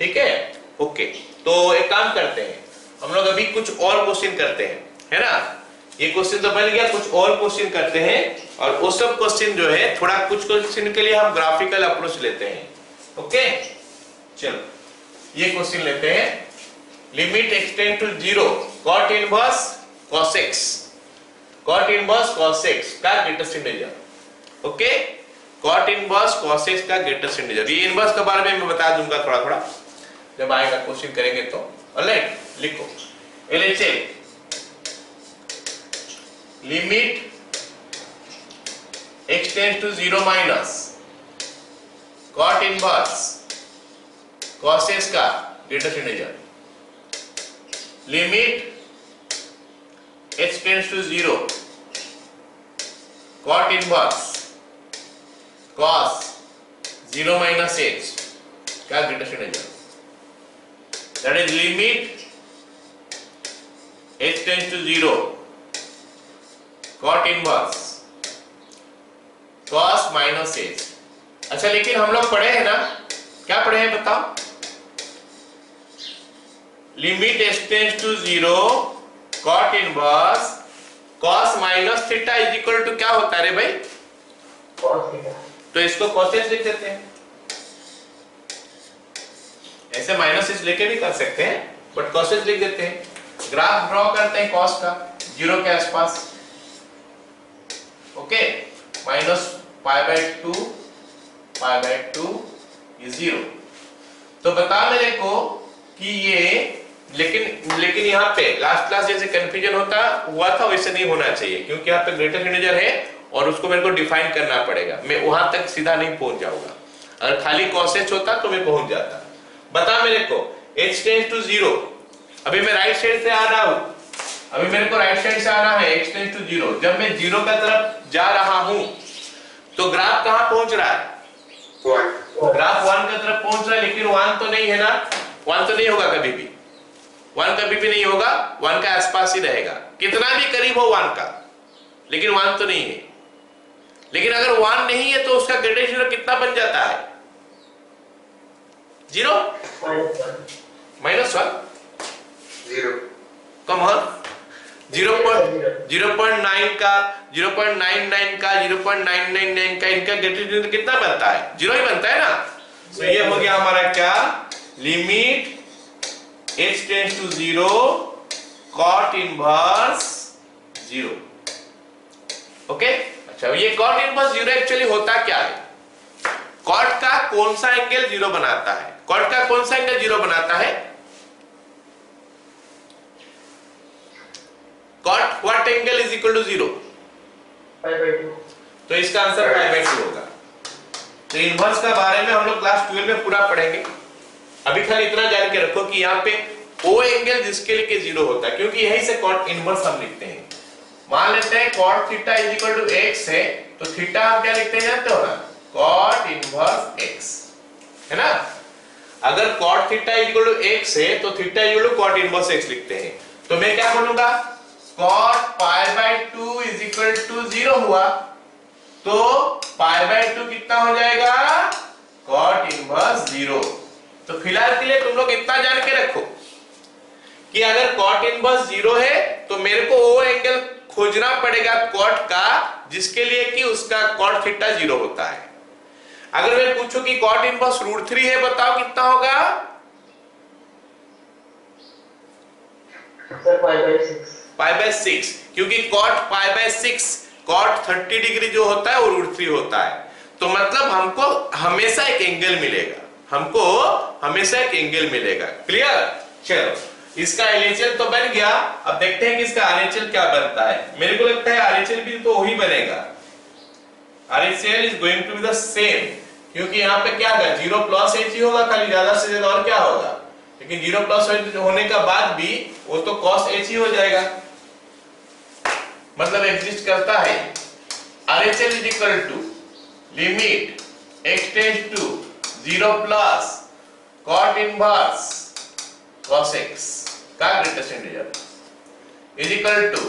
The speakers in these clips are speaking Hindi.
ठीक है, ओके। तो एक काम करते हैं, हम लोग अभी कुछ और क्वेश्चन करते हैं, है ना। ये क्वेश्चन तो बन गया, कुछ और क्वेश्चन करते हैं, और वो सब क्वेश्चन जो है थोड़ा कुछ क्वेश्चन के लिए हम ग्राफिकल अप्रोच लेते हैं। ओके, चलो ये क्वेश्चन लेते हैं। Limit extend to 0 cot inverse cos x, cot inverse cos x का greatest integer. Okay, cot inverse cos x का ग्रेटेस्ट इंटीजर। ये इनवर्स के बारे में मैं बता दूंगा थोड़ा थोड़ा जब आएगा क्वेश्चन करेंगे तो। ऑलराइट, लिखो LHS limit extend to 0 minus cot inverse cos x का greatest integer. Limit h tends to 0 cot inverse cos 0 minus h का greatest integer. That is limit h tends to 0 cot inverse cos minus h। अच्छा, लेकिन हम लोग पढ़े हैं ना, क्या पढ़े हैं बताओ? Limit h tends to 0 cot inverse cos minus theta is equal to क्या होता है रे भाई? cos theta. तो इसको cos h लिख देते हैं। ऐसे माइनस एच लेके भी कर सकते हैं, बट cos h लिख देते हैं। ग्राफ ड्रॉ करते हैं cos का 0 के आसपास। ओके, माइनस π/2 π/2 ये 0। तो बता मेरे को कि ये लेकिन यहाँ पे लास्ट क्लास जैसे कंफ्यूजन हुआ था वैसे नहीं होना चाहिए, क्योंकि यहाँ पे ग्रेटेस्ट इंटीजर है और उसको मेरे को डिफाइन करना पड़ेगा। मैं वहां तक सीधा नहीं पहुंच जाऊंगा। अगर खाली cos h होता तो मैं पहुंच जाता। बता मेरे को h टेंड्स टू 0, अभी मैं राइट साइड से आ रहा हूं, अभी मेरे को राइट साइड से आना है h टेंड्स टू 0। जब मैं 0 का तरफ जा रहा हूं तो ग्राफ कहां पहुंच रहा है? ग्राफ 1 की तरफ पहुंच रहा है, लेकिन 1 तो नहीं है ना, 1 तो नहीं होगा कभी भी, 1 कभी भी नहीं होगा, 1 का आसपास ही रहेगा, कितना भी करीब हो 1 का, लेकिन 1 तो नहीं है। लेकिन अगर 1 नहीं है तो उसका ग्रेटेस्ट इंटीजर कितना बन जाता है? 0 -1 0। कम ऑन 0.9 का 0.99 का 0.999 का इनका ग्रेटेस्ट इंटीजर कितना बनता है? 0 ही बनता है ना। तो ये हो गया हमारा क्या? Limit h tends to 0 cot inverse 0। Okay, अच्छा ये cot इनवर्स 0 एक्चुअली होता क्या है? cot का कौन सा एंगल 0 बनाता है? cot का कौन सा एंगल 0 बनाता है? cot what angle is equal to 0? π/2। तो इसका आंसर π/2 होगा। तो इनवर्स का बारे में हम लोग क्लास 12 में पूरा पढ़ेंगे। अभी खाली इतना जान के रखो कि यहाँ पे O एंगल जिसके लिए 0 होता है, क्योंकि यही से cot इनवर्स हम लिखते हैं। मान लेते हैं cot theta is equal to x है, तो थीटा हम क्या लिखते हैं जानते हो ना? cot इनवर्स x, है ना। अगर cot theta is equal to x है तो theta is equal to cot inverse x लिखते हैं। तो मैं क्या बोलूंगा? cot π/2 इज इक्वल टू 0 हुआ, तो π/2 कितना हो जाएगा? cot inverse 0। तो फिलहाल के लिए तुम लोग इतना जान के रखो कि अगर cot इनवर्स 0 है तो मेरे को वो एंगल खोजना पड़ेगा cot का जिसके लिए कि उसका cot थीटा 0 होता है। अगर मैं पूछूं कि cot इनवर्स √3 है, बताओ कितना होगा? π/6, क्योंकि cot π/6 cot 30 डिग्री जो होता है वो √3 होता है। तो मतलब हमको हमेशा एक एंगल मिलेगा, हमको हमेशा एक एंगल मिलेगा। क्लियर? चलो इसका LHS तो बन गया। अब देखते हैं कि इसका RHS क्या बनता है। मेरे को लगता है RHS भी तो वही बनेगा। RHS is going to be the same, क्योंकि यहाँ पे क्या होगा? 0 प्लस h ही होगा, खाली ज्यादा से ज्यादा और क्या होगा? लेकिन 0 प्लस h होने का बाद भी वो तो cos h ही हो जाएगा, मतलब एग्जिस्ट करता है। RHS is equal to limit x tends to 0 plus cot inverse cos x का greatest integer is equal to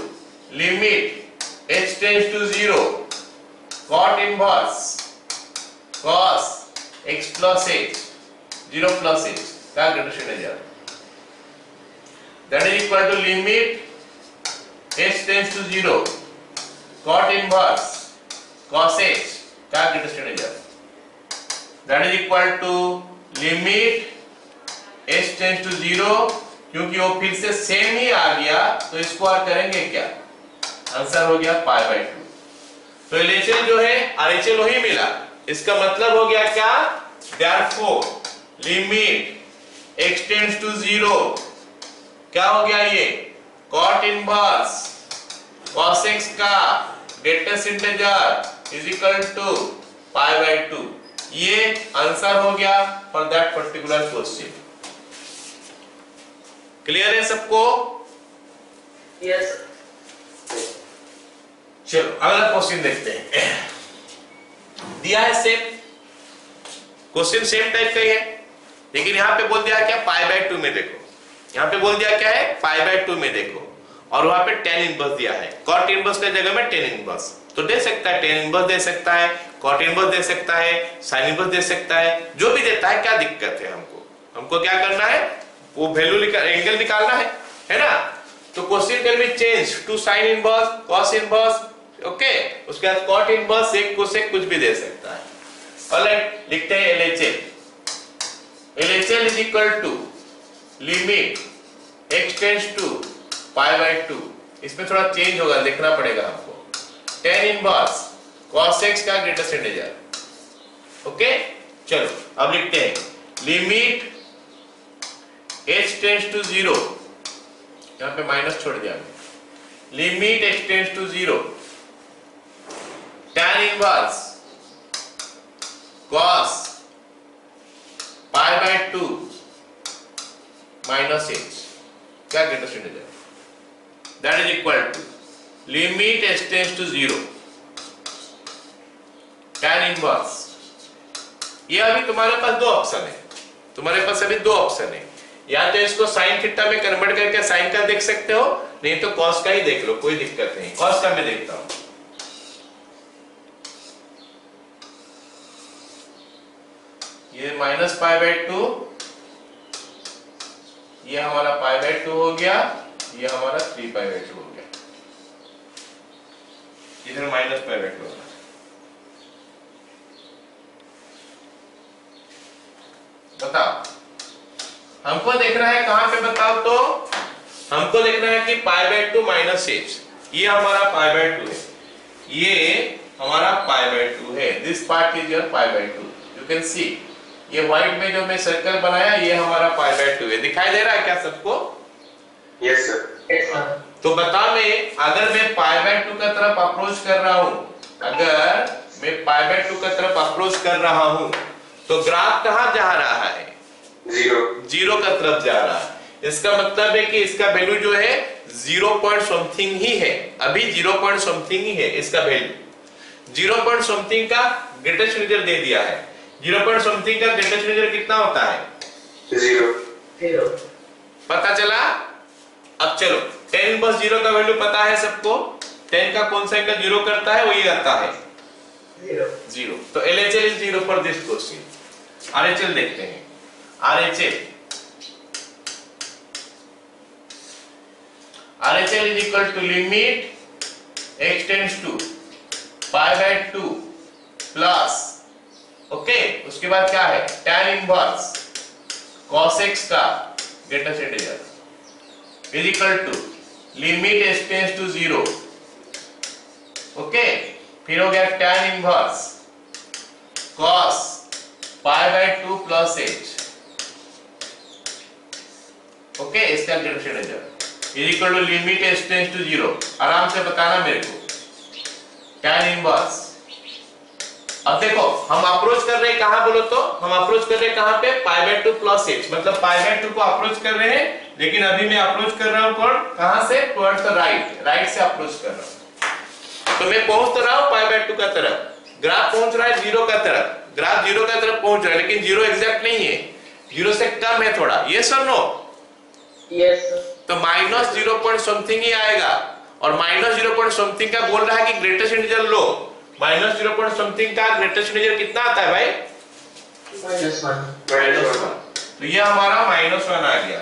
limit h tends to 0 cot inverse cos x plus h 0 plus h का greatest integer, that is equal to limit h tends to 0 cot inverse cos h का greatest integer, that is equal to limit h tends to 0, क्योंकि वो फिर से सेम ही आ गया तो इसको और करेंगे क्या, आंसर हो गया पाई बाय 2। तो LHL जो है RHL वही मिला, इसका मतलब हो गया क्या, therefore limit x tends to 0 क्या हो गया, ये cot इनवर्स cos x का greatest integer is equal to pi by 2। ये आंसर हो गया for that particular question. Clear है सबको? यस। चलो अगला क्वेश्चन देखते हैं। दिया है सेम क्वेश्चन, सेम टाइप का ही है, लेकिन यहाँ पे बोल दिया क्या, पाई बाय 2 में देखो, यहाँ पे बोल दिया क्या है, पाई बाय 2 में देखो, और वहां पे tan इनवर्स दिया है, cot इनवर्स की जगह में tan इनवर्स, तो दे सकता है tan इनवर्स दे सकता है, cot इनवर्स दे सकता है, sin इनवर्स दे सकता है, जो भी देता है, क्या दिक्कत है हमको क्या करना है, वो वैल्यू एंगल निकालना है ना। तो question can be change to sin inverse, cos inverse, okay, उसके बाद cot इनवर्स एक कोसेक कुछ भी दे सकता है। ऑलराइट, लिखते हैं LHL is equal to limit x tends to pi by 2, इसमें थोड़ा चेंज होगा, देखना पड़ेगा हमको, tan इनवर्स cos x का ग्रेटेस्ट इंटीजर, ओके। चलो अब लिखते हैं लिमिट h टेंड्स टू 0, यहाँ पे माइनस छोड़ दिया, limit h tends to 0 tan inverse cos pi by 2 minus h क्या greatest integer, that is equal to limit h tends to 0 tan inverse. ये अभी तुम्हारे पास दो ऑप्शन है, या तो इसको sin थीटा में कन्वर्ट करके sin का देख सकते हो, नहीं तो cos का ही देख लो, कोई दिक्कत नहीं। cos का मैं देखता हूं, ये माइनस पाई बाय 2, ये हमारा पाई बाय 2 हो गया, ये हमारा 3 पाई बाय 2 हो गया, इधर माइनस पाई बाय 2 होगा। बताओ हमको देखना है कहां पे, बताओ तो हमको देखना है कि पाई बाय 2 माइनस h, ये हमारा पाई बाय 2 है, ये हमारा पाई बाय 2 है, this part is your pi by 2, you can सी, ये व्हाइट में जो मैं सर्कल बनाया ये हमारा पाई बाय 2 है, दिखाई दे रहा है क्या सबको? Yes sir. तो बता मैं अगर मैं पाई बाय 2 का तरफ अप्रोच कर रहा हूं, अगर मैं पाई बाय 2 का तरफ अप्रोच कर रहा हूं, तो ग्राफ कहां जा रहा है, 0 का तरफ जा रहा है। इसका मतलब है कि इसका वैल्यू जो है 0 पॉइंट समथिंग ही है, अभी 0 पॉइंट समथिंग ही है इसका वैल्यू, 0 पॉइंट समथिंग का ग्रेटेस्ट इंटीजर दे दिया है, 0 पॉइंट समथिंग का ग्रेटेस्ट इंटीजर कितना होता है, 0। पता चला। अब चलो tan इनवर्स 0 का वैल्यू पता है सबको, tan का कौन सा एंगल 0 करता है, वही आता है 0। तो LHL is 0 for this question. RHL देखते हैं, RHL is equal to limit x tends to pi by 2 plus, okay, उसके बाद क्या है, tan इनवर्स cos x का greatest integer is equal to limit h tends to 0, okay, फिर हो गया tan inverse cos pi by 2 plus h, okay, इसका greatest integer is equal to limit h tends to 0, आराम से बताना मेरे को, tan इनवर्स। अब देखो हम अप्रोच कर रहे हैं कहां, बोलो तो हम अप्रोच कर रहे हैं कहां पे, पाई बाय 2 प्लस h, मतलब पाई बाय 2 को अप्रोच कर रहे हैं, लेकिन अभी मैं अप्रोच कर रहा हूं कहां से, टुवर्ड्स द राइट से अप्रोच कर रहा हूं। तो मैं पहुंच तो रहा हूं पाई बाय 2 का तरफ, ग्राफ पहुंच रहा है 0 का तरफ, ग्राफ 0 का तरफ पहुंच रहा है, लेकिन 0 एग्जैक्ट नहीं है, 0 से कम है थोड़ा, यस और नो? यस। तो माइनस 0 पॉइंट समथिंग ही आएगा, और माइनस 0 पॉइंट समथिंग का बोल रहा है कि ग्रेटेस्ट इंटीजर लो, माइनस 0 पॉइंट समथिंग का ग्रेटेस्ट इंटीजर कितना आता है भाई, -1। तो ये हमारा -1 आ गया।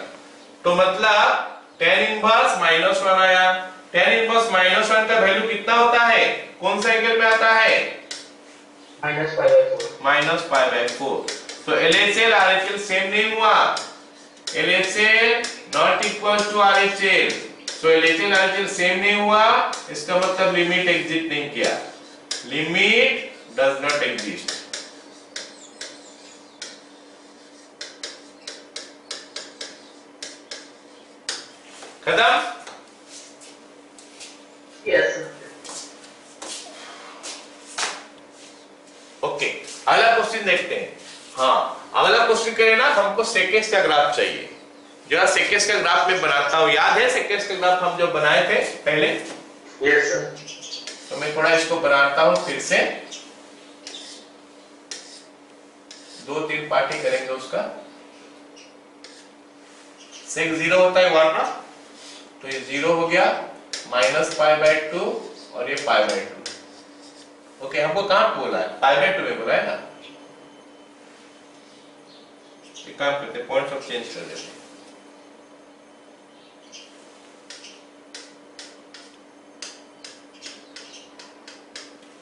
तो मतलब tan इनवर्स -1 आया। tan इनवर्स -1 का वैल्यू कितना होता है, कौन सा एंगल में आता है, -π/4। तो LHL RHL सेम नहीं हुआ, LHL not equal to RHL, तो LHL RHL सेम नहीं हुआ, इसका मतलब लिमिट एग्जिस्ट नहीं किया, लिमिट डज नॉट एग्जिस्ट। खत्म? Yes. ओके, अगला क्वेश्चन देखते हैं। हाँ, अगला क्वेश्चन कह रहे ना हमको सेकेंड्स का ग्राफ चाहिए। जरा सेकेंड्स का ग्राफ में बनाता हूँ, याद है सेकेंड्स का ग्राफ हम जो बनाए थे पहले? Yes sir. तो मैं थोड़ा इसको बनाता हूँ फिर से, 2-3 पार्टी करेंगे उसका। सेक 0 होता है 1 ना, तो ये 0 हो गया, -π/2 और ये π/2। ओके, हमको कहाँ बोला है, π/2 में बोला है ना। एक काम करते हैं, पॉइंट्स ऑफ चेंज कर देते हैं।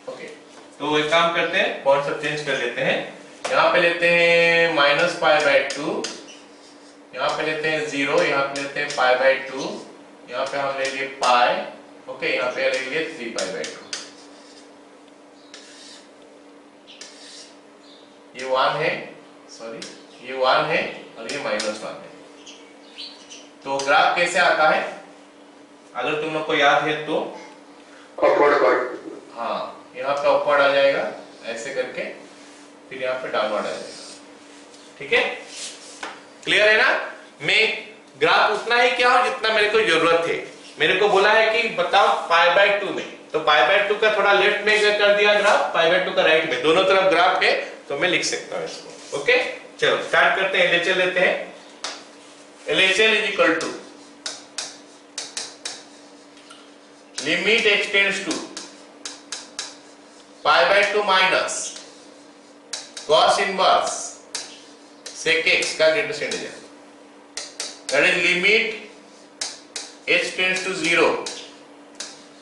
ओके, तो एक काम करते हैं, पॉइंट्स ऑफ चेंज कर लेते हैं। यहाँ पे लेते हैं -π/2, यहाँ पे लेते हैं 0, यहाँ पे लेते हैं π/2, यहाँ पे हम ले लिए पाई, ओके, यहाँ पे ले लिए 3π/2। ये 1 है, सॉरी ये 1 है और ये -1 है। तो ग्राफ कैसे आता है, अगर तुम लोग को याद है तो Upward. हाँ, यहाँ पे अपवर्ड आ जाएगा ऐसे करके, फिर यहाँ पे डाउनवर्ड आ जाएगा। ठीक है, क्लियर है ना। मैं ग्राफ उतना ही क्या हो जितना मेरे को जरूरत है। मेरे को बोला है कि बताओ π/2 में, तो π/2 का थोड़ा लेफ्ट में कर दिया ग्राफ, π/2 का राइट में, दोनों तरफ ग्राफ है तो मैं लिख सकता हूँ इसको। ओके, चलो स्टार्ट करते हैं। LHL लेते हैं। LHL is equal to limit x tends to π/2 minus cos inverse sec x का greatest integer, that is limit h tends to 0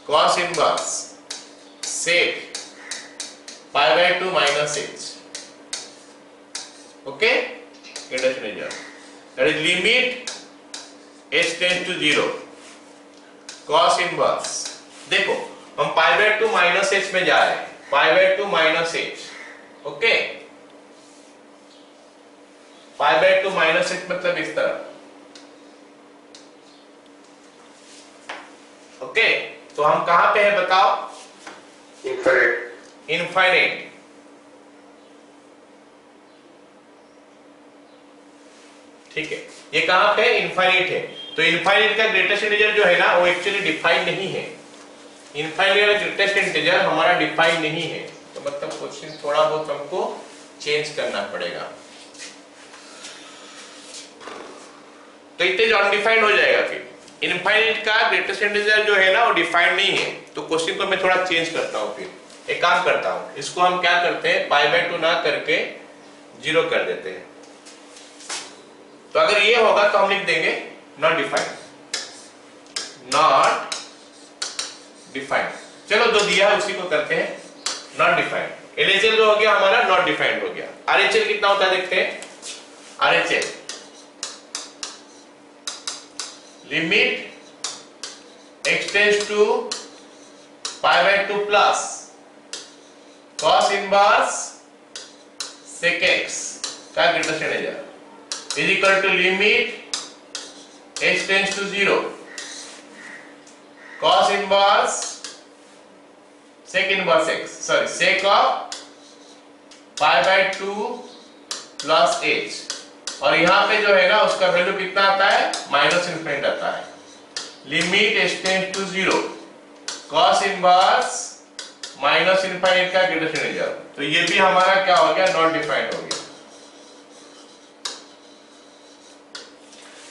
cos inverse sec π/2 minus h, okay, greatest integer, that is limit h tends to 0 cos inverse। देखो हम π/2 minus h में जा रहे हैं, π/2 minus h, okay, π/2 minus h मतलब इस तरह, ओके। तो हम कहां पे है बताओ, इनफाइनाइट। ठीक है, ये कहां पे इनफाइनाइट है। तो इनफाइनाइट का ग्रेटेस्ट इंटीजर जो है ना वो एक्चुअली डिफाइन नहीं है। इनफाइनाइट का ग्रेटेस्ट इंटीजर हमारा डिफाइन नहीं है, तो मतलब क्वेश्चन थोड़ा बहुत हमको चेंज करना पड़ेगा, तो इतने अनडिफाइंड हो जाएगा। फिर इनफाइनाइट का ग्रेटेस्ट इंटीजर जो है ना वो डिफाइंड नहीं है, तो क्वेश्चन को मैं थोड़ा चेंज करता हूँ। फिर एक काम करता हूँ, इसको हम क्या करते हैं, π/2 ना करके 0 कर देते हैं। तो अगर ये होगा तो हम लिख देंगे नॉट डिफाइंड, नॉट डिफाइंड। चलो जो दिया है उसी को करते हैं, नॉट डिफाइंड। LHL जो हो गया हमारा नॉट डिफाइंड हो गया। RHL कितना होता है देखते हैं। RHL limit x tends to π/2 plus cos inverse sec x का greatest integer is equal to limit h tends to 0 cos inverse sec inverse x, sorry sec of π/2 plus h, और यहाँ पे जो है ना उसका वैल्यू कितना आता है, -∞ आता है। Limit h tends to 0 cos inverse -∞ का ग्रेटेस्ट इंटीजर, तो ये भी हमारा क्या हो गया, नॉट डिफाइंड हो गया।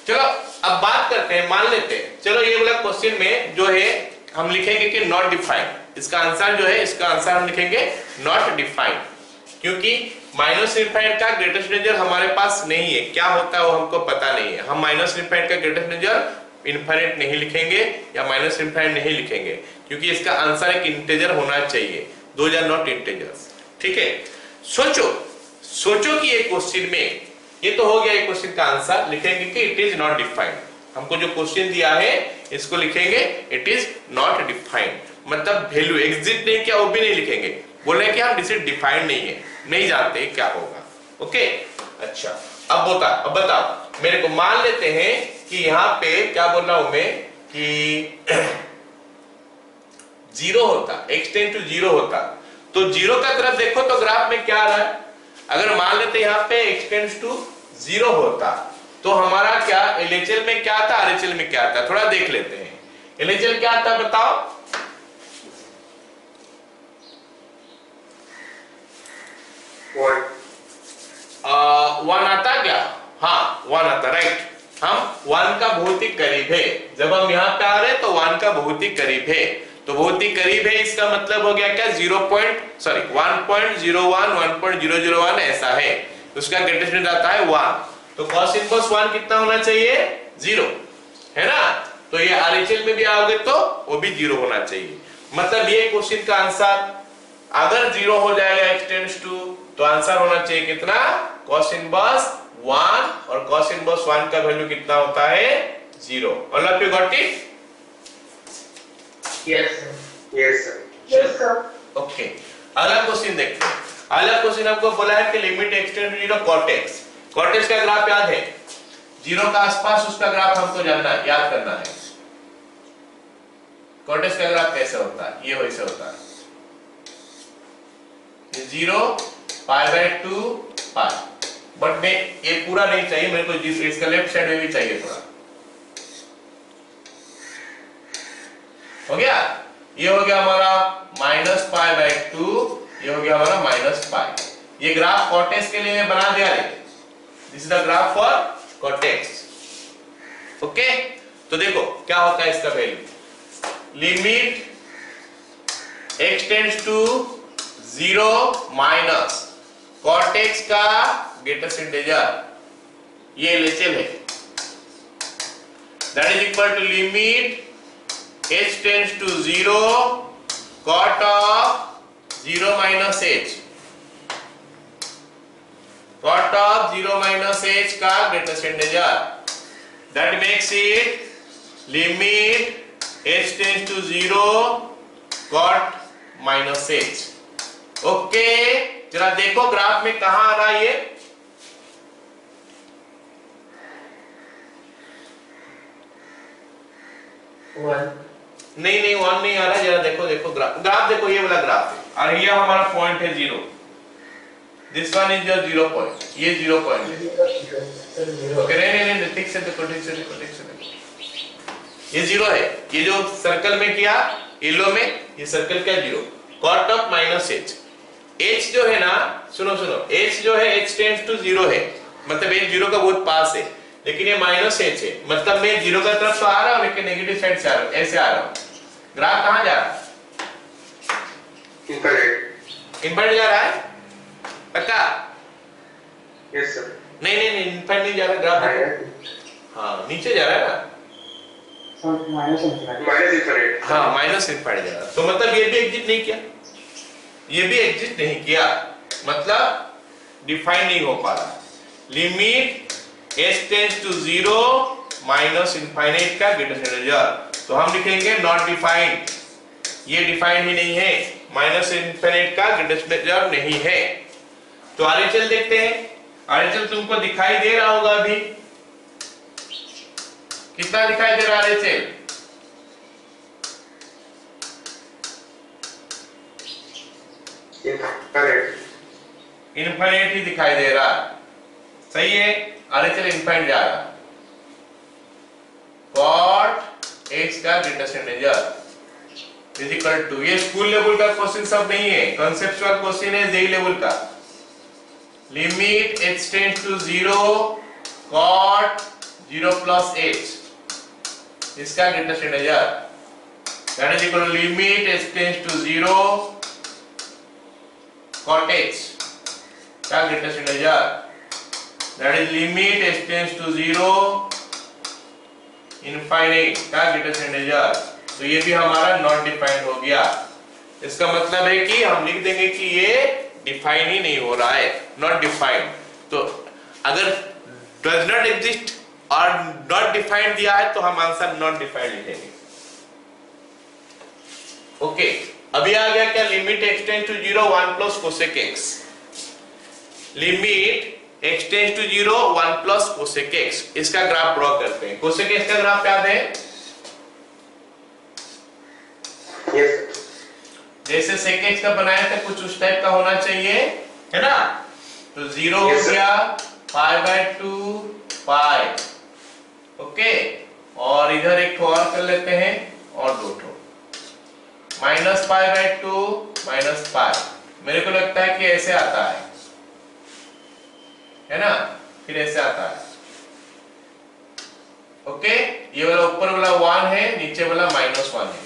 चलो अब बात करते हैं, मान लेते हैं, चलो ये वाला क्वेश्चन में जो है हम लिखेंगे कि नॉट डिफाइंड, इसका आंसर जो है, इसका आंसर हम लिखेंगे नॉट डिफाइंड, क्योंकि माइनस इनफाइनाइट का ग्रेटेस्ट इंटीजर हमारे पास नहीं है, क्या होता है वो हमको पता नहीं है। हम माइनस इनफाइनाइट का ग्रेटेस्ट इंटीजर इनफाइनाइट नहीं लिखेंगे या माइनस इनफाइनाइट नहीं लिखेंगे, क्योंकि इसका आंसर एक इंटीजर होना चाहिए, दोज आर नॉट इंटीजर्स। ठीक है, सोचो कि ये क्वेश्चन में, ये तो हो गया एक क्वेश्चन का आंसर, लिखेंगे कि इट इज नॉट डिफाइंड। हमको जो क्वेश्चन दिया है इसको लिखेंगे इट इज नॉट डिफाइंड, मतलब वैल्यू एग्जिस्ट नहीं किया वो भी नहीं लिखेंगे, बोल रहे हैं कि हम इसे डिफाइंड नहीं है, नहीं जानते क्या होगा। ओके, अच्छा अब बताओ मेरे को, मान लेते हैं कि यहाँ पे क्या बोल रहा हूं मैं कि 0 होता, x टेंड टू 0 होता, तो 0 का तरफ देखो तो ग्राफ में क्या आ रहा है। अगर मान लेते यहाँ पे x टेंड्स टू 0 होता तो हमारा क्या LHL में क्या आता, RHL में क्या आता, थोड़ा देख लेते हैं। LHL क्या आता बताओ, 1 आता क्या, हाँ 1 आता, राइट। हम 1 का बहुत ही करीब है, जब हम यहाँ पे आ रहे हैं तो 1 का बहुत ही करीब है, तो बहुत ही करीब है इसका मतलब हो गया क्या 1.01 1.001 ऐसा है, उसका ग्रेटेस्ट इंटीजर आता है 1, तो cos इनवर्स 1 कितना होना चाहिए 0, है ना। तो ये RHL में भी आओगे तो वो भी 0 होना चाहिए, मतलब ये क्वेश्चन का आंसर अगर 0 हो जाएगा x टेंड्स टू, तो आंसर होना चाहिए कितना cos इनवर्स 1, और cos इनवर्स 1 का वैल्यू कितना होता है 0। All of you got it? Yes, sir. Yes, sir. Yes, sir. Okay, अगला क्वेश्चन देखते हैं। अगला क्वेश्चन आपको बोला है कि limit x tend to 0 cot x, cot x का ग्राफ याद है, 0 का आसपास उसका ग्राफ हमको जानना है, याद करना है। cot x का ग्राफ कैसे होता है, ये वैसे होता है 0 π/2 π, बट मैं ये पूरा नहीं चाहिए मेरे को, इसका लेफ्ट साइड में भी चाहिए थोड़ा, हो गया। ये हो गया हमारा -π/2, ये हो गया हमारा -π। ये ग्राफ cot x के लिए मैं बना दिया है, this is the graph for cot x। Okay, तो देखो क्या होता है इसका value, limit x tends to 0 minus cot x का ग्रेटेस्ट इंटीजर, ये LHL है, that is equal to limit h tends to 0 cot of 0 minus h, cot of 0 minus h का greatest integer, that makes it limit h tends to 0 cot minus h। Okay, जरा देखो ग्राफ में कहां आ रहा है ये, नहीं 1 नहीं आ रहा, जरा देखो ग्राफ देखो, ये वाला ग्राफ है और ये हमारा पॉइंट है 0, this one is your 0 point, ये 0 पॉइंट है। ओके, नहीं ठीक से देखो, ये 0 है, ये जो सर्कल में किया येलो में, ये सर्कल क्या 0, cot ऑफ माइनस h जो है ना, सुनो h जो है h टेंड्स टू 0 है, मतलब h 0 का बहुत पास है, लेकिन ये माइनस h है, मतलब मैं 0 का तरफ तो आ रहा हूं लेकिन नेगेटिव साइड से आ रहा हूं, ऐसे आ रहा हूं। ग्राफ कहां जा रहा है, इनफाइनाइट जा रहा है पक्का? Yes, sir. नहीं इनफाइनाइट नहीं जा रहा ग्राफ, हाँ नीचे जा रहा है ना, Minus infinite. Minus infinite. हाँ माइनस इनफाइनाइट जा रहा, तो मतलब ये भी एग्जिस्ट नहीं किया, ये भी एग्जिस्ट नहीं किया, मतलब डिफाइन नहीं हो पा रहा। Limit h tends to 0 minus infinite का ग्रेटेस्ट इंटीजर, तो हम लिखेंगे नॉट डिफाइंड, ये डिफाइंड ही नहीं है, माइनस इनफिनिट का ग्रेटेस्ट इंटीजर नहीं है। तो RHL देखते हैं, RHL तुमको दिखाई दे रहा होगा अभी, कितना दिखाई दे रहा है RHL? इनफिनिट ही दिखाई दे रहा, सही है, RHL इनफिनिट जा रहा। cot x का greatest integer is equal to, ये स्कूल लेवल का क्वेश्चन सब नहीं है, कंसेप्चुअल क्वेश्चन है जेई लेवल का। Limit h tends to 0 cot 0 plus h, इसका greatest integer, that is equal to limit h tends to 0 cot h क्या greatest integer, that is limit x tends to 0 infinite क्या ग्रेटेस्ट इंटीजर। तो ये भी हमारा नॉट डिफाइंड हो गया। इसका मतलब है कि हम लिख देंगे कि ये डिफाइन ही नहीं हो रहा है, नॉट डिफाइंड। तो अगर डज नॉट एग्जिस्ट और नॉट डिफाइंड दिया है तो हम आंसर नॉट डिफाइंड लिखेंगे। ओके, अभी आ गया क्या, limit x tends to 0 1 plus cosec x. Limit x tends to 0 1 plus cosec x, इसका ग्राफ ड्रॉ करते हैं। कोसेक एक्स का ग्राफ याद है, यस जैसे सेक एक्स का बनाया था कुछ उस टाइप का होना चाहिए, है ना। तो 0 हो Yes, sir. गया π/2 पाई, ओके। और इधर एक ठो और कर लेते हैं और दो ठो, -π/2 -π। मेरे को लगता है कि ऐसे आता है ना, फिर ऐसे आता है, ओके। ये वाला ऊपर वाला 1 है, नीचे वाला -1 है।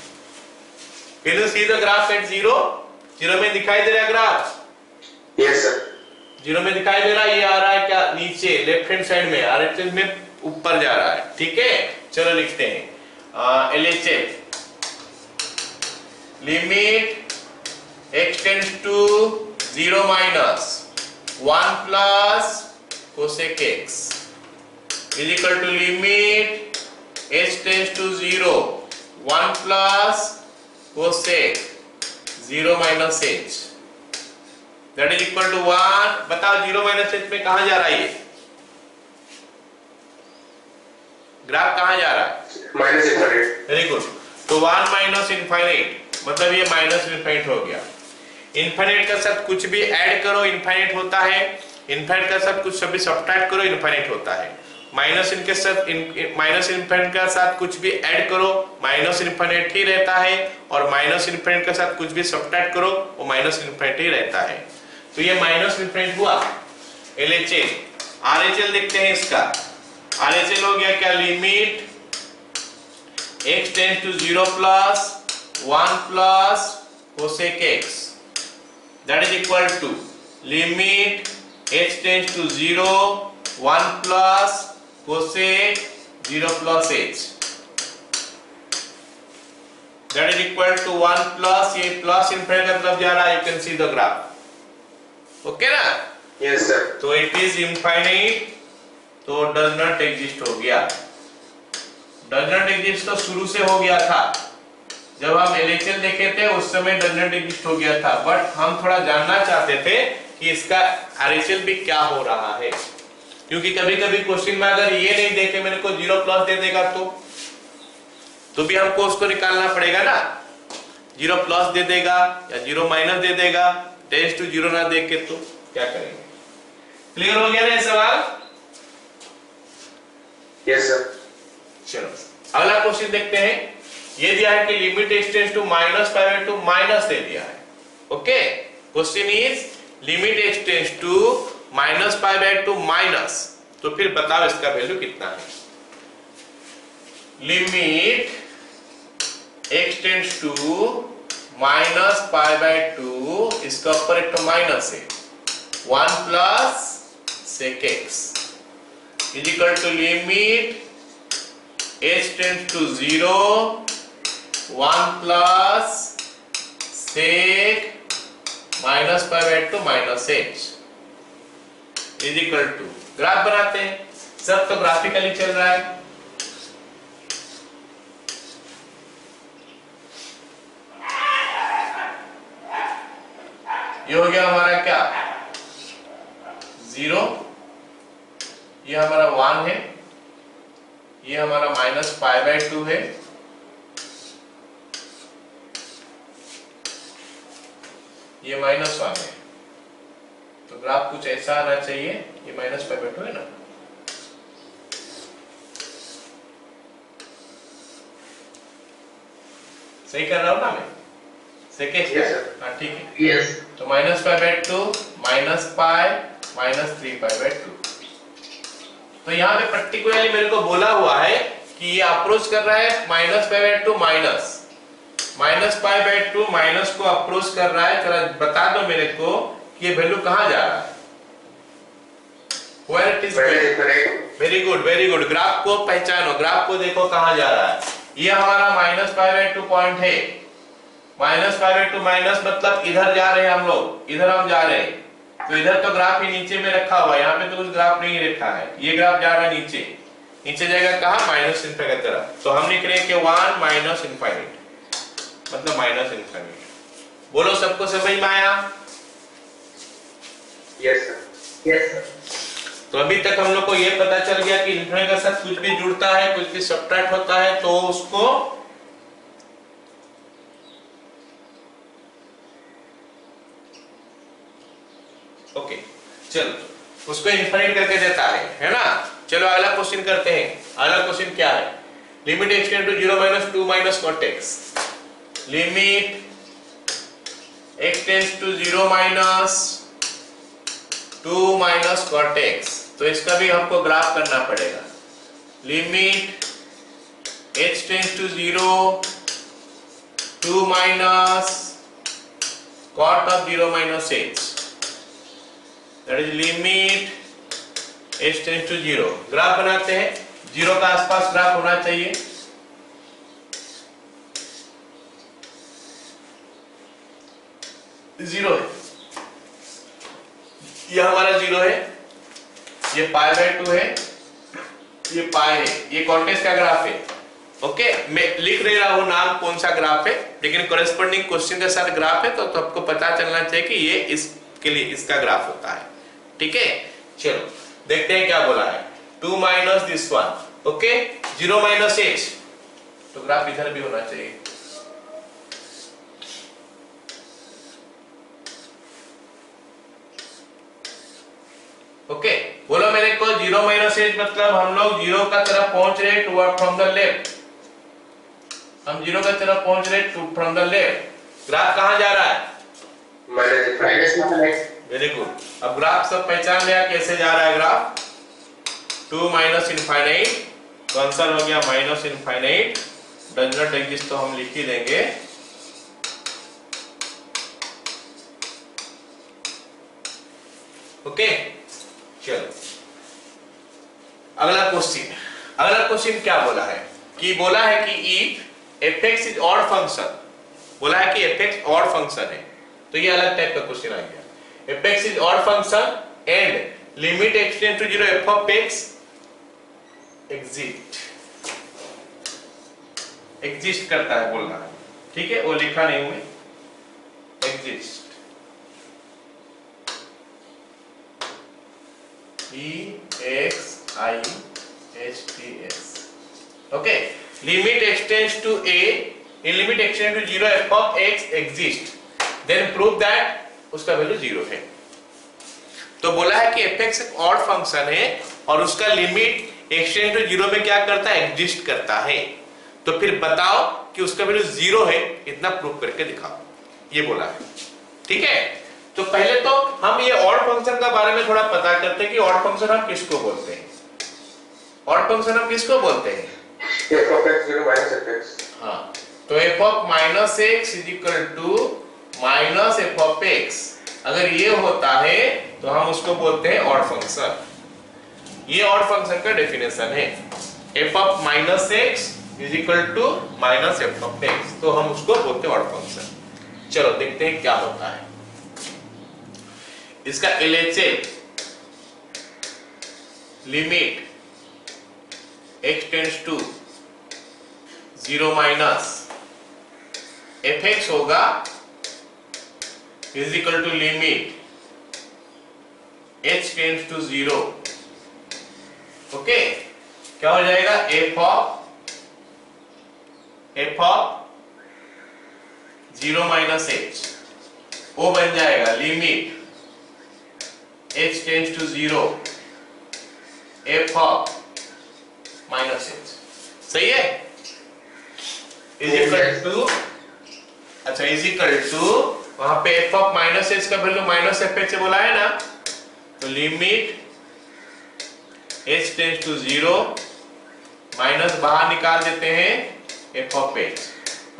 Can you see the graph at 0? 0 में दिखाई दे रहा है ग्राफ, यस सर 0 में दिखाई दे रहा है। ये आ रहा है क्या, नीचे लेफ्ट हैंड साइड में, राइट हैंड में ऊपर जा रहा है, ठीक है। चलो लिखते हैं LHS, limit x tends to 0 minus 1 plus cosec x is equal to limit h tends to 0 1 plus cosec 0 minus h that is equal to 1। बताओ 0 माइनस h में कहां जा रहा है, ये ग्राफ कहां जा रहा है, माइनस इनफाइनाइट। Very good. तो 1 माइनस इनफाइनाइट मतलब ये माइनस इनफाइनाइट हो गया। इनफाइनाइट का साथ कुछ भी ऐड करो इनफाइनाइट होता है, इनफाइनाइट का साथ कुछ भी सब्ट्रैक्ट करो इनफाइनाइट होता है। माइनस इनके साथ माइनस इनफाइनाइट का साथ कुछ भी ऐड करो माइनस इनफाइनाइट ही रहता है, और माइनस इनफाइनाइट का साथ कुछ भी सब्ट्रैक्ट करो वो माइनस इनफाइनाइट ही रहता है। तो ये माइनस इनफाइनाइट हुआ। LHS, RHL देखते हैं इसका। RHL हो गया क्या, limit x tends to 0 plus 1 plus cosec x that is equal to limit h tends to 0 1 plus cosec 0 plus h that is equal to 1 plus, ये प्लस इनफाइनाइट का तरफ जा रहा है, you can see the graph, okay ना। यस सर तो इट इज इनफाइनाइट, तो डज नॉट एग्जिस्ट हो गया। डज नॉट एग्जिस्ट तो शुरू से हो गया था, जब हम LHL देखे थे उस समय डज नॉट एग्जिस्ट हो गया था, बट हम थोड़ा जानना चाहते थे कि इसका RHL भी क्या हो रहा है, क्योंकि कभी कभी क्वेश्चन में अगर ये नहीं देके मेरे को 0 प्लस दे देगा तो भी हमको उसको निकालना पड़ेगा ना। 0 प्लस दे देगा या 0 माइनस दे देगा, टेंड्स टू 0 ना देके तो क्या करेंगे। क्लियर हो गया ना ये सवाल। यस सर चलो अगला क्वेश्चन देखते हैं। ये दिया है कि लिमिट एक्सटेंड्स टू -π/2 माइनस दे दिया है, okay. Question is limit x tends to -π/2 minus, तो फिर बताओ इसका वैल्यू कितना है। लिमिट एक्सटेंड्स टू -π/2, इसका ऊपर एक तो माइनस है, 1 plus sec x is equal to limit h tends to 0 1 plus sec -π/2 minus h is equal to, graph बनाते हैं। सब तो ग्राफिकली चल रहा है। ये हो गया हमारा क्या, 0, ये हमारा 1 है, ये हमारा -π/2 है, ये -1 है। तो ग्राफ कुछ ऐसा आना चाहिए, ये -π/2 है ना, सही कर रहा हूं ना मैं, सेकेंड Yes, sir. हाँ ठीक है। यस तो -π/2 -π -3π/2। तो यहाँ पे पर्टिकुलरली मेरे को बोला हुआ है कि ये अप्रोच कर रहा है -π/2 -π/2 माइनस को अप्रोच कर रहा है। जरा बता दो मेरे को कि ये वैल्यू कहाँ जा रहा है। Where it is Where going? is infinite? Very good very good. Graph को पहचानो, ग्राफ को देखो कहां जा रहा है। ये हमारा -π/2 पॉइंट है। -π/2 माइनस मतलब इधर जा रहे हैं हम लोग, इधर हम जा रहे हैं। तो इधर तो ग्राफ ही नीचे में रखा हुआ है, यहाँ पे तो कुछ ग्राफ नहीं रखा है। ये ग्राफ जा रहा है नीचे, नीचे जाएगा कहां? माइनस इनफिनिटी की तरफ। तो हम लिख रहे हैं कि 1 माइनस इनफिनिटी मतलब माइनस इनफिनिटी। बोलो सबको समझ में आया? Yes sir. Yes sir. तो अभी तक हम लोग को ये पता चल गया कि इन्फिनिटी के साथ कुछ भी जुड़ता है, कुछ भी सब्ट्रैक्ट होता है तो उसको ओके चलो उसको इन्फिनिटी करके देता है ना। चलो अगला क्वेश्चन करते हैं। अगला क्वेश्चन क्या है? Limit extend to 0 minus 2 minus cot x। Limit x tends to 0 minus 2 minus cot x। तो इसका भी हमको ग्राफ करना पड़ेगा। Limit h tends to 0 2 minus cot of 0 minus h, that is limit h tends to 0। Graph बनाते हैं। 0 का आसपास ग्राफ होना चाहिए। जीरो है, ये हमारा 0 है, ये π/2 है, ये पाई है, ये कॉन्टेक्स्ट का ग्राफ है। ओके मैं लिख नहीं रहा हूं नाम कौन सा ग्राफ है, लेकिन कॉरेस्पॉन्डिंग क्वेश्चन के साथ ग्राफ है तो आपको पता चलना चाहिए कि ये इसके लिए इसका ग्राफ होता है। ठीक है चलो देखते हैं क्या बोला है। 2 minus this one, okay 0 minus h, तो ग्राफ इधर भी होना चाहिए। ओके बोलो मेरे को 0 माइनस h मतलब हम लोग 0 का तरफ पहुंच रहे टुवर्ड फ्रॉम द लेफ्ट। हम 0 का तरफ पहुंच रहे to from the left. Graph कहां जा रहा है? Minus infinite. Very good. अब ग्राफ सब पहचान लिया कैसे जा रहा है ग्राफ। 2 माइनस इनफाइनाइट, तो आंसर हो गया minus infinite. Does not exist तो हम लिख ही देंगे। ओके चलो अगला क्वेश्चन। अगला क्वेश्चन क्या बोला है कि बोला है कि if fx is odd function, बोला है कि fx ऑड फंक्शन है, तो ये अलग टाइप का क्वेश्चन आ गया। fx is odd function and limit extend to 0 f of x exist करता है बोलना है। ठीक है वो लिखा नहीं हुए, exist EXISTS। Okay limit x tends to a, in limit extend to 0 f of x exist, then prove that उसका वैल्यू 0 है। तो बोला है कि fx एक ऑड फंक्शन है और उसका लिमिट एक्सटेंड टू 0 में क्या करता है? एग्जिस्ट करता है। तो फिर बताओ कि उसका वैल्यू 0 है, इतना प्रूव करके दिखाओ, ये बोला है। ठीक है तो पहले तो हम ये ऑड फंक्शन का बारे में थोड़ा पता करते हैं कि ऑड फंक्शन हम किसको बोलते हैं। ऑड फंक्शन हम किसको बोलते हैं? f of x 0 minus fx. हाँ तो f of minus x is equal to minus f of x, अगर ये होता है तो हम उसको बोलते हैं ऑड फंक्शन। ये ऑड फंक्शन का डेफिनेशन है। f of minus x is equal to minus f of x, तो हम उसको बोलते हैं ऑड फंक्शन। चलो देखते हैं क्या होता है। इसका LHS limit x tends to 0 minus fx होगा is equal to limit h tends to 0। Okay क्या हो जाएगा? f of 0 माइनस h वो बन जाएगा limit h tends to 0 f of minus h। सही है? इज इक्वल टू, अच्छा इज इक्वल टू वहां पे f ऑफ माइनस h का वैल्यू माइनस fh से बोला है ना, तो limit h tends to 0 minus बाहर निकाल देते हैं f ऑफ h,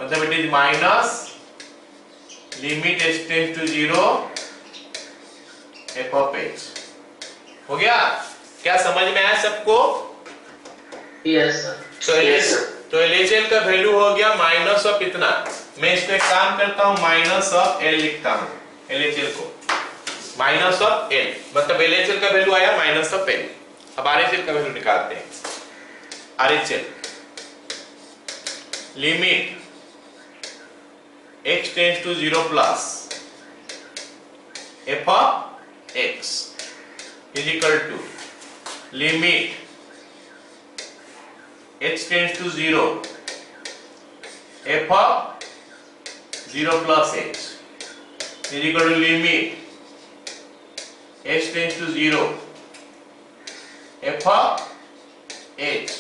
मतलब it is minus limit h tends to 0 f of h। हो गया? क्या समझ में आया सबको? Yes, sir. तो LHL का वैल्यू हो गया माइनस ऑफ इतना, मैं इसको एक काम करता हूं माइनस ऑफ L लिखता हूं, LHL को माइनस ऑफ L, मतलब LHL का वैल्यू आया माइनस ऑफ L। अब RHL का वैल्यू निकालते हैं। RHL limit x tends to 0 plus f of x is equal to limit x tends to 0 f of 0 plus x is equal to limit x tends to 0 f of h,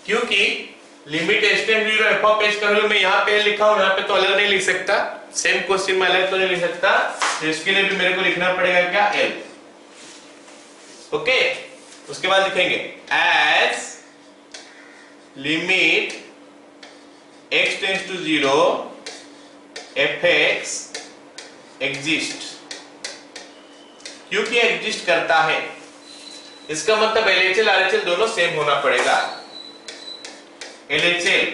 क्योंकि limit x tends to 0 f of h का वैल्यू मैं यहाँ पे लिखा हूँ, यहाँ पे तो अलग नहीं लिख सकता, सेम क्वेश्चन में अलग तो नहीं लिख सकता, तो इसके लिए भी मेरे को लिखना पड़ेगा क्या l। ओके, उसके बाद लिखेंगे as limit x tends to 0 fx exist, क्योंकि एग्जिस्ट करता है इसका मतलब LHL RHL दोनों सेम होना पड़ेगा। LHL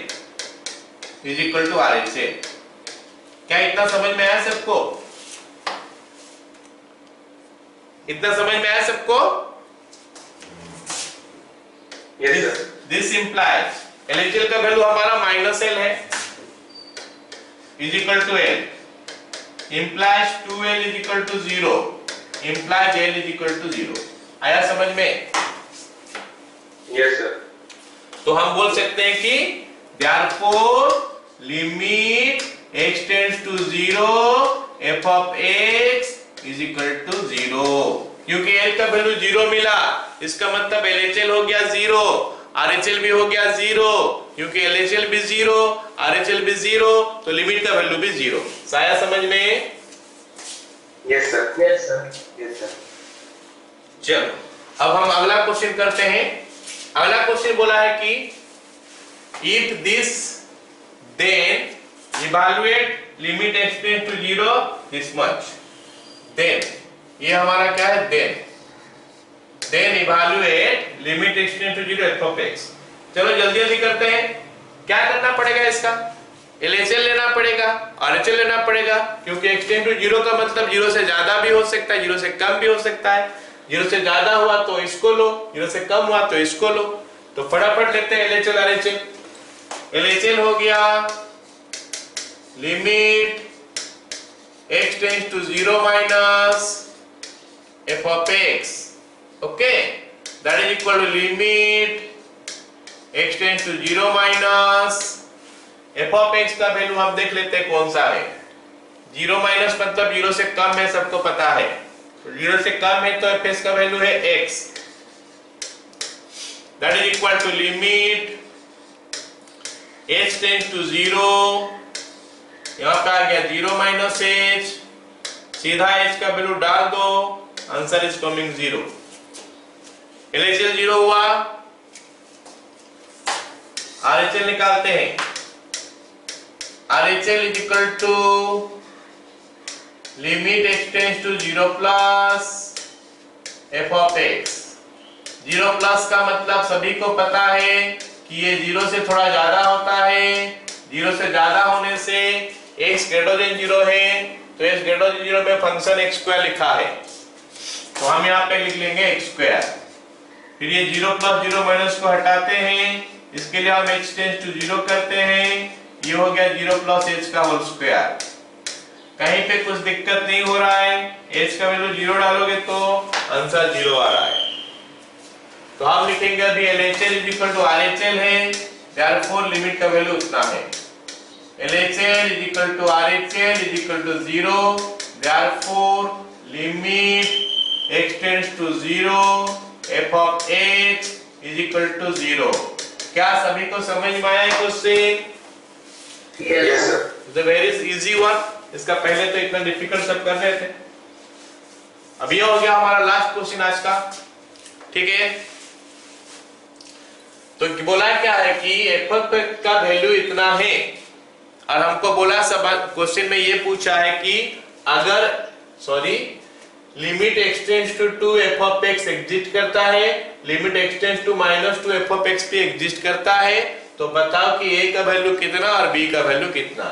is equal to RHL। क्या इतना समझ में आया सबको? इतना समझ में आया सबको? Yes, sir. This implies LHL का वैल्यू हमारा माइनस L है is equal to L, implies 2L is equal to 0, implies L is equal to 0। आया समझ में? Yes, sir. तो हम बोल सकते हैं कि therefore limit x tends to 0 f of x is equal to 0, क्योंकि L का वैल्यू 0 मिला, इसका मतलब LHL हो गया 0, RHL भी हो गया 0, क्योंकि LHL भी 0, RHL भी 0, तो लिमिट का वैल्यू भी 0। आया समझ में? Yes, sir. Yes, sir. Yes, sir. चलो अब हम अगला क्वेश्चन करते हैं। अगला क्वेश्चन बोला है कि if this then evaluate limit x tends to 0 this much, then ये हमारा क्या है, then evaluate limit x tends to 0 f of x। चलो जल्दी जल्दी करते हैं। क्या करना पड़ेगा इसका? LHL लेना पड़ेगा, RHL लेना पड़ेगा, क्योंकि x टेंड्स टू 0 का मतलब 0 से ज्यादा भी हो सकता है, 0 से कम भी हो सकता है। 0 से ज्यादा हुआ तो इसको लो, 0 से कम हुआ तो इसको लो। तो फटाफट लेते हैं LHL RHL। LHL हो गया limit x tends to 0 minus f of x, okay, that is equal to limit x tends to 0 minus f of x का वैल्यू हम देख लेते हैं कौन सा है। 0 माइनस मतलब 0 से कम है, सबको पता है, तो 0 से कम है तो fx का वैल्यू है x, that is equal to limit h tends to 0, यहां पे आ गया 0 माइनस h, सीधा h का वैल्यू डाल दो, आंसर इज कमिंग 0। LHL 0 हुआ, RHL निकालते हैं। RHL is equal to limit x tends to 0 plus f of x। 0 plus का मतलब सभी को पता है कि ये 0 से थोड़ा ज्यादा होता है, 0 से ज्यादा होने से x ग्रेटर देन 0 है, तो x ग्रेटर देन 0 में फंक्शन x स्क्वायर लिखा है, तो हम यहाँ पे लिख लेंगे x स्क्वायर। फिर ये 0 प्लस 0 माइनस को हटाते हैं, इसके लिए हम x टेंड्स टू 0 करते हैं, ये हो गया 0 प्लस h का होल स्क्वायर। कहीं पे कुछ दिक्कत नहीं हो रहा है, h का वैल्यू 0 डालोगे तो आंसर 0 आ रहा है। तो हम लिखेंगे अभी LHL is equal to RHL है, देयरफॉर लिमिट का वैल्यू उतना है। LHL is equal to RHL is equal to 0, therefore limit x tends to 0 f of h is equal to 0। क्या सभी को समझ में आया question? Yes, sir. The very easy one, इसका पहले तो इतना डिफिकल्ट सब कर रहे थे। अब ये हो गया हमारा लास्ट क्वेश्चन आज का, ठीक है। तो बोला क्या है कि f का वैल्यू इतना है, और हमको बोला सब क्वेश्चन में ये पूछा है कि अगर limit x tends to 2 f of x exist करता है, limit x tends to -2 f of x भी एग्जिस्ट करता है। तो बताओ कि a का वैल्यू कितना और b का वैल्यू कितना।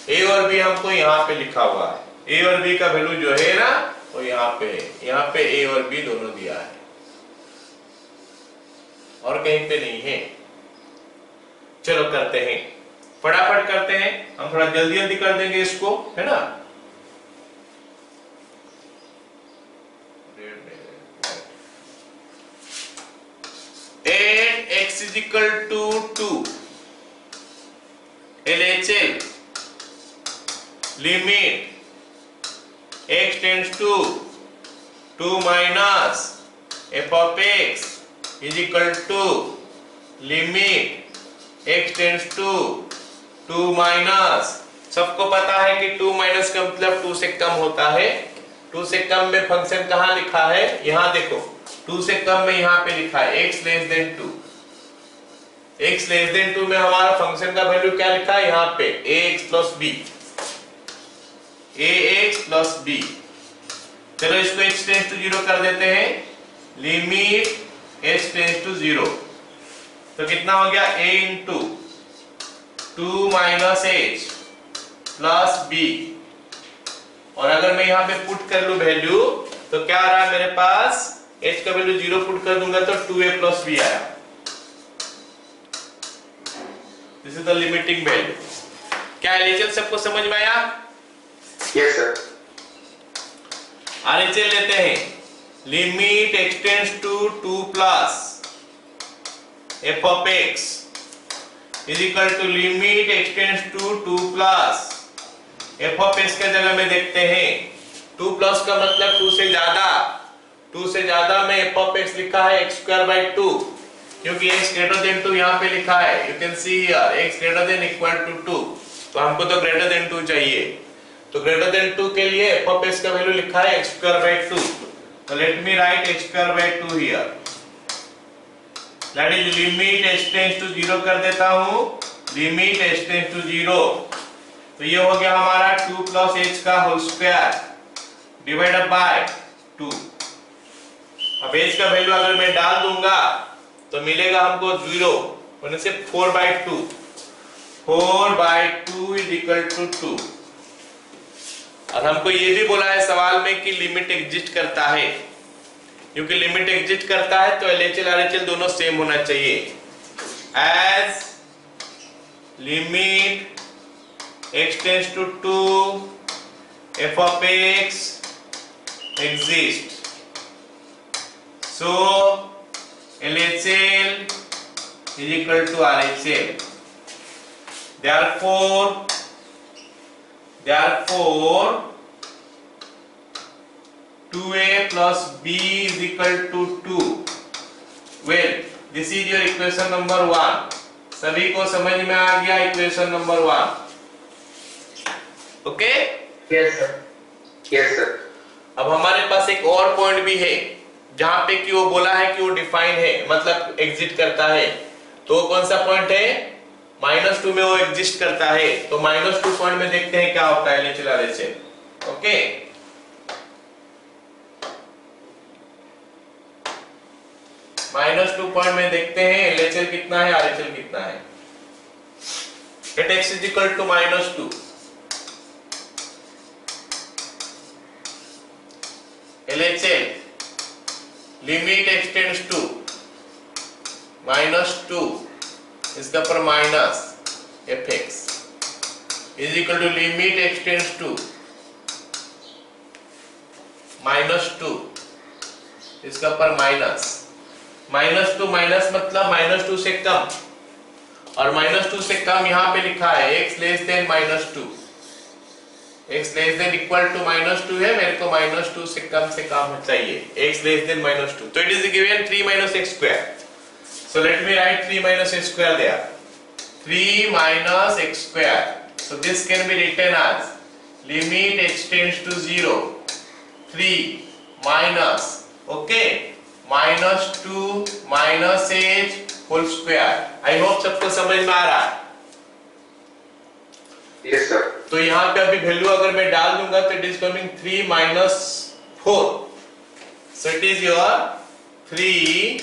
a और b हमको यहाँ पे लिखा हुआ है, a और b का वैल्यू जो है ना वो यहाँ पे है, यहाँ पे a और b दोनों दिया है और कहीं पे नहीं है। चलो करते हैं, फटाफट करते हैं, हम थोड़ा जल्दी जल्दी कर देंगे इसको, है ना। And x is equal to 2 LHL limit x tends to 2 minus f of x is equal to limit x tends to 2 minus, सबको पता है कि 2 माइनस का मतलब 2 से कम होता है। 2 से कम में फंक्शन कहाँ लिखा है, यहाँ देखो 2 से कम में यहाँ पे लिखा है x less than 2। x less than 2 में हमारा फंक्शन का वैल्यू क्या लिखा है, यहाँ पे ax plus b, ax plus b। चलो इसको x टेंस टू 0 कर देते हैं, लिमिट h टेंस टू 0, तो कितना हो गया a into 2 minus h plus b। और अगर मैं यहाँ पे पुट कर लूं वैल्यू तो क्या आ रहा है मेरे पास, h का वैल्यू 0 पुट कर दूंगा तो 2a प्लस b आया। This is the limiting value. क्या LHL सबको समझ में आया? Yes sir. RHL लेते हैं, limit x tends to 2 plus f of x is equal to limit x tends to 2 plus f of x के जगह में देखते हैं 2 प्लस का मतलब 2 से ज्यादा, 2 से ज्यादा में f of x लिखा है x स्क्वायर बाय 2, क्योंकि x ग्रेटर देन 2 यहाँ पे लिखा है। You can see here x greater than equal to 2, तो हमको तो ग्रेटर देन 2 चाहिए। तो ग्रेटर देन 2 के लिए f of x का वैल्यू लिखा है x स्क्वायर बाय 2, तो let me write x square by 2 here, that is limit h tends to 0 कर देता हूँ, लिमिट h टेंड्स टू 0, तो ये हो गया हमारा 2 प्लस h का होल स्क्वायर डिवाइडेड बाय 2। अब h का वैल्यू अगर मैं डाल दूंगा तो मिलेगा हमको 0 होने से 4 by 2, 4 by 2 is equal to 2। और हमको ये भी बोला है सवाल में कि लिमिट एग्जिस्ट करता है, क्योंकि लिमिट एग्जिस्ट करता है तो LHL RHL दोनों सेम होना चाहिए। As limit x tends to 2 f of x exists, so LHL is equal to RHL. Therefore 2a plus b is equal to 2. Well, this is your equation number 1. सभी को समझ में आ गया equation number 1? Okay? Yes sir. Yes sir. अब हमारे पास एक और पॉइंट भी है जहां पे कि वो बोला है कि वो डिफाइन है, मतलब एग्जिस्ट करता है। तो कौन सा पॉइंट है? -2 में वो एग्जिस्ट करता है। तो -2 पॉइंट में देखते हैं क्या होता है LHL RHL। ओके, -2 पॉइंट में देखते हैं LHL कितना है, RHL कितना है। Let x is equal to -2, LHL limit x tends to -2 इसका पर minus fx is equal to limit x tends to -2 इसका पर -2 माइनस मतलब -2 से कम, और -2 से कम यहाँ पे लिखा है x less than -2, x less than equal to -2 है, मेरे को -2 से कम चाहिए, x लेस देन -2। तो it is given 3 minus x square, so let me write 3 minus x square there, 3 minus x square, so this can be written as limit x tends to 0, 3 minus, okay, -2 minus h whole square। I hope सबको समझ में आ रहा है। Yes sir. तो यहाँ पे अभी वैल्यू अगर मैं डाल दूंगा तो it is coming 3 minus 4, so it is your 3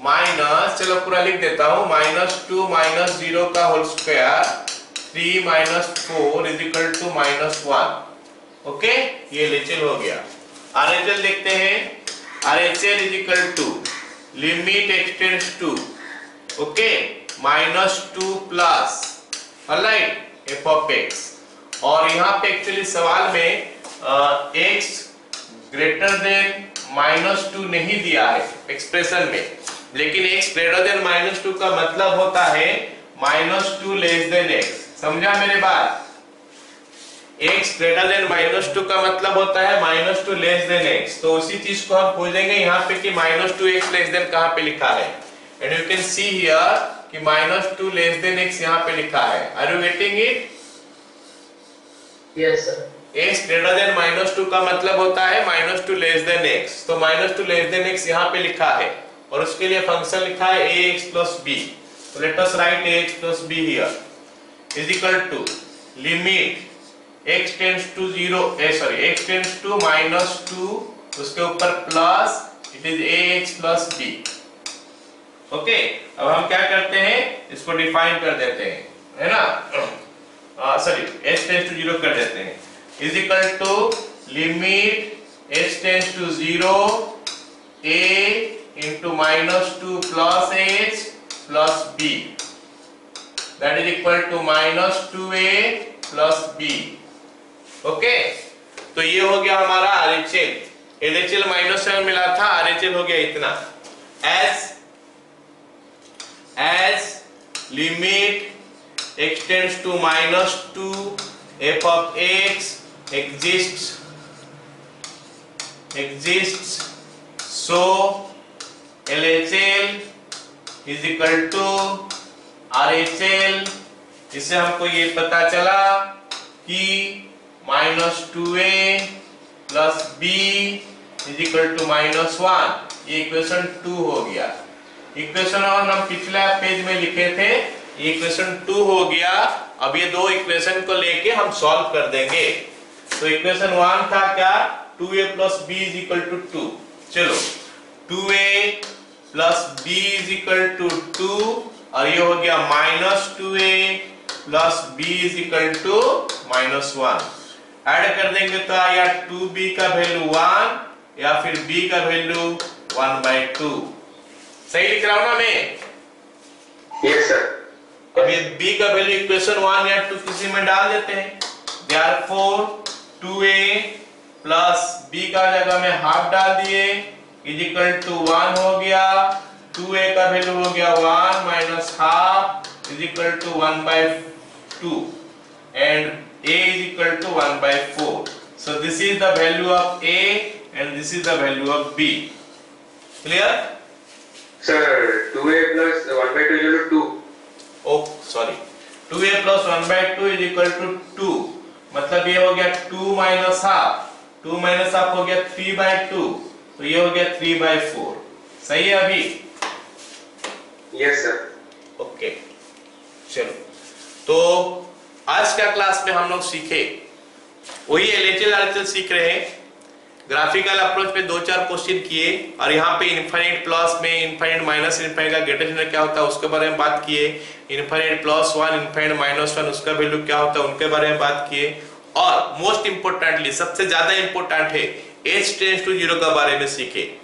minus, चलो पूरा लिख देता हूं, -2 - 0 का whole square 3 - 4 is equal to -1। Okay, ये LHL हो गया। RHL देखते हैं। RHL is equal to limit x tends to, okay, -2 plus, alright, f of x। और यहाँ पे एक्चुअली सवाल में x ग्रेटर देन -2 नहीं दिया है एक्सप्रेशन में, लेकिन x ग्रेटर देन -2 का मतलब होता है -2 लेस देन x। समझा मेरे बात? x ग्रेटर देन -2 का मतलब होता है -2 लेस देन x। तो उसी चीज को हम खोजेंगे यहाँ पे कि -2x लेस देन कहाँ पे लिखा है। And you can see here कि -2 लेस देन x यहाँ पे लिखा है। Are you getting it? Yes, sir. x greater than -2 का मतलब होता है -2 लेस देन x। तो -2 लेस देन x यहाँ पे लिखा है और उसके लिए फंक्शन लिखा है ax plus b। तो let us write ax plus b here is equal to limit x tends to 0, x tends to -2, उसके ऊपर plus, it is ax plus b। ओके, अब हम क्या करते हैं, इसको डिफाइन कर देते हैं, है ना, सॉरी x टेंड्स टू 0 कर देते हैं, is equal to limit x tends to 0 a into -2 plus h plus b, that is equal to -2a plus b। Okay, तो ये हो गया हमारा RHL। LHL -7 मिला था, RHL हो गया इतना। as limit x tends to -2 f of x exists, so LHL is equal to RHL। इससे हमको ये पता चला कि -2a plus b is equal to -1। ये इक्वेशन 2 हो गया। इक्वेशन 1 हम पिछले पेज में लिखे थे, ये इक्वेशन 2 हो गया। अब ये दो इक्वेशन को लेके हम सॉल्व कर देंगे। तो इक्वेशन 1 था क्या, 2a plus b is equal to 2। चलो 2a plus b is equal to 2 और ये हो गया -2a plus b is equal to -1। Add कर देंगे तो आया 2b का वैल्यू 1 या फिर b का वैल्यू 1/2। सही लिख रहा हूं ना मैं? Yes sir. अब ये b का वैल्यू इक्वेशन 1 या 2 किसी में डाल देते हैं। देयरफॉर 2a प्लस b का जगह में हाफ डाल दिए इज इक्वल टू 1 हो गया। 2a का वैल्यू हो गया 1 minus half is equal to 1/2 and a is equal to 1/4। so this is the value of a and this is the value of b। clear? Sir, 2a plus 1/2 is equal to 2। oh sorry, 2a plus 1/2 is equal to 2। मतलब ये हो गया 2 minus half, 2 minus half हो गया 3/2, तो ये हो गया 3/4। सही है अभी? Yes sir. ओके, चलो तो आज का क्लास में हम लोग सीखे वही LHL RHL सीख रहे हैं। ग्राफिकल अप्रोच पे 2-4 क्वेश्चन किए और यहाँ पे इनफाइनाइट प्लस में इनफाइनाइट माइनस इनफाइनाइट का ग्रेटर देन क्या होता है उसके बारे में बात किए। इनफाइनाइट +1 इनफाइनाइट -1 उसका वैल्यू क्या होता है उनके बारे में बात किए। और मोस्ट इंपोर्टेंटली सबसे ज्यादा इंपोर्टेंट है h टेंड्स टू 0 के बारे में सीखे।